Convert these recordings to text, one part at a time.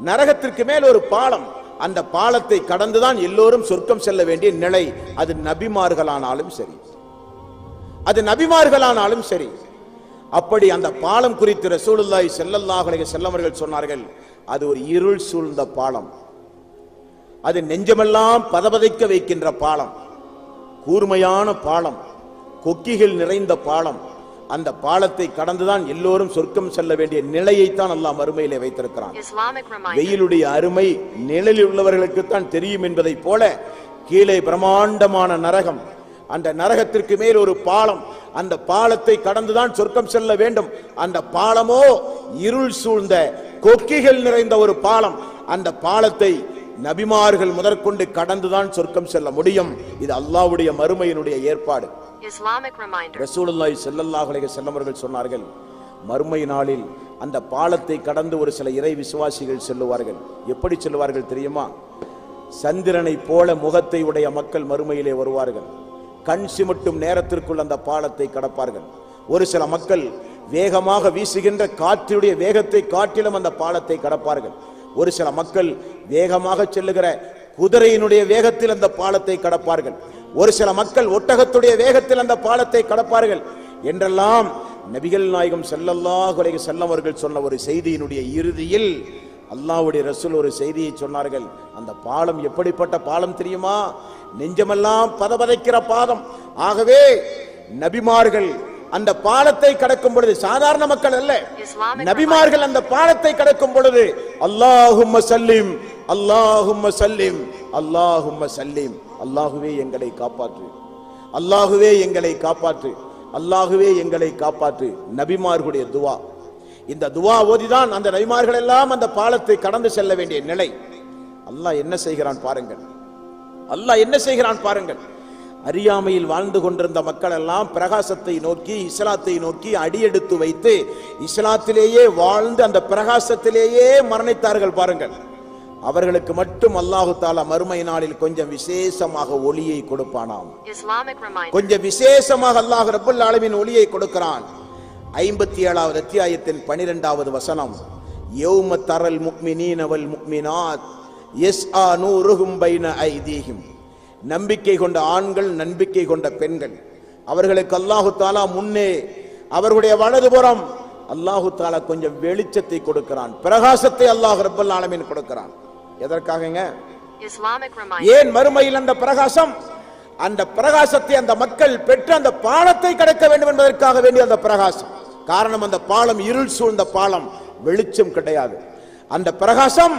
நரகத்திற்கு மேல் ஒரு பாலம். அந்த பாலத்தை கடந்துதான் எல்லோரும் சொர்க்கம் செல்ல வேண்டிய நிலை. அது நபிமார்களானாலும் சரி, அது நபிமார்களானாலும் சரி. அப்படி அந்த பாலம் குறித்து ரசூலுல்லாஹி ஸல்லல்லாஹு அலைஹி வஸல்லம் அவர்கள் சொன்னார்கள், அது ஒரு இருள் சூழ்ந்த பாலம், அது நெஞ்சமெல்லாம் பதபதைக்க வைக்கின்ற பாலம், கூர்மையான பாலம், கொக்கிகள் நிறைந்த பாலம். அந்த பாலத்தை கடந்துதான் எல்லோரும் சொர்க்கம் செல்ல வேண்டிய நிலையைத்தான் அல்லாஹ் மறுமையிலே வைத்திருக்கிறான். வெயிலுடைய அருமை நிழலில் உள்ளவர்களுக்கு தான் தெரியும் என்பதை போல கீழே பிரம்மாண்டமான நரகம், அந்த நரகத்திற்கு மேல் ஒரு பாலம், அந்த பாலத்தை கடந்துதான் சொர்க்கம் செல்ல வேண்டும். அந்த பாலமோ இருள் சூழ்ந்த கொக்கிகள் நிறைந்த ஒரு பாலம். அந்த பாலத்தை நபிமார்கள் முதற்கொண்டு கடந்துதான் சொர்க்கம் செல்ல முடியும். இது அல்லாஹ்வுடைய மறுமையினுடைய ஏற்பாடு. ரசூலுல்லாஹி ஸல்லல்லாஹு அலைஹி வஸல்லம் அவர்கள் சொன்னார்கள், மறுமை நாளில் அந்த பாலத்தை கடந்து ஒரு சில இறை விசுவாசிகள் செல்லுவார்கள். எப்படி செல்லுவார்கள் தெரியுமா? சந்திரனை போல முகத்தை உடைய மக்கள் மறுமையிலே வருவார்கள். கண் சிமிட்டும் நேரத்திற்குள் அந்த பாலத்தை கடப்பார்கள். ஒரு சில மக்கள் வேகமாக வீசுகின்ற காற்றினுடைய வேகத்தை காட்டிலும் அந்த பாலத்தை கடப்பார்கள். ஒரு சில மக்கள் வேகமாக செல்லுகிற குதிரையினுடைய வேகத்தில் அந்த பாலத்தை கடப்பார்கள். ஒரு சில மக்கள் ஒட்டகத்துடைய வேகத்தில் அந்த பாலத்தை கடப்பார்கள் என்றெல்லாம் நபிகள் நாயகம் ஸல்லல்லாஹு அலைஹி வஸல்லம் அவர்கள் சொன்ன ஒரு செய்தியினுடைய இறுதியில் அல்லாஹ்வுடைய ரசூல் ஒரு செய்தியை சொன்னார்கள். அந்த பாலம் எப்படிப்பட்ட பாலம் தெரியுமா? நெஞ்சமெல்லாம் பதபதைக்கிற பாதம். ஆகவே நபிமார்கள் அந்த பாலத்தை கடக்கும் பொழுது, சாதாரண மக்கள் அல்ல, நபிமார்கள் அந்த பாலத்தை கடக்கும் பொழுது அல்லாஹும்ம சல்லிம், அல்லாஹும்ம சல்லிம், அல்லாஹும்ம சல்லிம், அல்லாஹுவே எங்களை காப்பாற்று, அல்லாஹுவே எங்களை காப்பாற்று, அல்லாஹுவே எங்களை காப்பாற்று. நபிமார்களுடைய துவா. இந்த துவா ஓதிதான் அந்த நபிமார்கள் எல்லாம் அந்த பாலத்தை கடந்து செல்ல வேண்டிய நிலை. அல்லாஹ் என்ன செய்கிறான் பாருங்கள், அல்லாஹ் என்ன செய்கிறான் பாருங்கள். அறியாமையில் வாழ்ந்து கொண்டிருந்த மக்கள் எல்லாம் பிரகாசத்தை நோக்கி, இஸ்லாத்தை நோக்கி அடியெடுத்து வைத்து இஸ்லாத்திலேயே வாழ்ந்து அந்த பிரகாசத்திலேயே மரணித்தார்கள் பாருங்கள். அவர்களுக்கு மட்டும் அல்லாஹு தஆலா மறுமை நாளில் கொஞ்சம் விசேஷமாக ஒளியை கொடுப்பானாம். கொஞ்சம் விசேஷமாக அல்லாஹ் ரப்பல் ஆலமீன் ஒளியை கொடுக்கிறான். 57வது அத்தியாயத்தின் 12வது வசனம், யௌம தரல் முஃமினீன வல் முஃமினாத் யஸ்ஆ நூருஹும் பைன ஐதீஹிம். நம்பிக்கை கொண்ட ஆண்கள், நம்பிக்கை கொண்ட பெண்கள், அவர்களுக்கு அல்லாஹு தஆலா முன்னே அவர்களுடைய வலதுபுறம் அல்லாஹு தஆலா கொஞ்சம் வெளிச்சத்தை கொடுக்கிறான், பிரகாசத்தை அல்லாஹ் ரப்பல் ஆலமீன் கொடுக்கிறான். எதற்காகங்க? ஏன் மறுமையில் அந்த பிரகாசம், அந்த பிரகாசத்தை அந்த மக்கள் பெற்று அந்த பாலத்தை கடக்க வேண்டும் என்பதற்காக வேண்டிய அந்த பிரகாசம். காரணம், அந்த பாலம் இருள் சூழ்ந்த பாலம், வெளிச்சம் கிடையாது. அந்த பிரகாசம்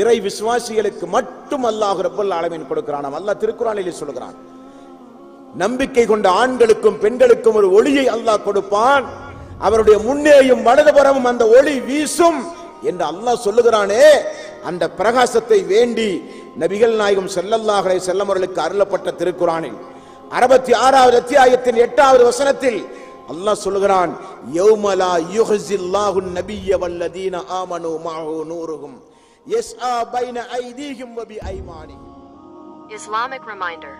இறை விசுவாசிகளுக்கு மட்டும் அல்லாஹ் ரப்பல் ஆலமீன் கொடுக்கிறான். அல்லாஹ் திருக்குர்ஆனிலே சொல்கிறான், நம்பிக்கை கொண்ட ஆண்களுக்கும் பெண்களுக்கும் ஒரு ஒளியை அல்லாஹ் கொடுப்பான், அவருடைய முன்னேயும் வலதுபுறமும் அந்த ஒளி வீசும் என்று அல்லாஹ் சொல்லுகிறானே. அந்த பிரகாசத்தை வேண்டி நபிகள் நாயகம் ஸல்லல்லாஹு அலைஹி வஸல்லம் அவர்களுக்கு அருளப்பட்ட திருக்குர்ஆனில் 66வது அத்தியாயத்தின் 8வது வசனத்தில் அல்லாஹ் சொல்லுகிறான், யௌம லா யுஹ்ஸில்லாஹு நபிய்ய வல்லதீன ஆமனூ மஅஹு நூருஹும் யஸ்ஆ பைன ஐதீஹிம் வ பி ஐமானிஹிம். Islamic reminder.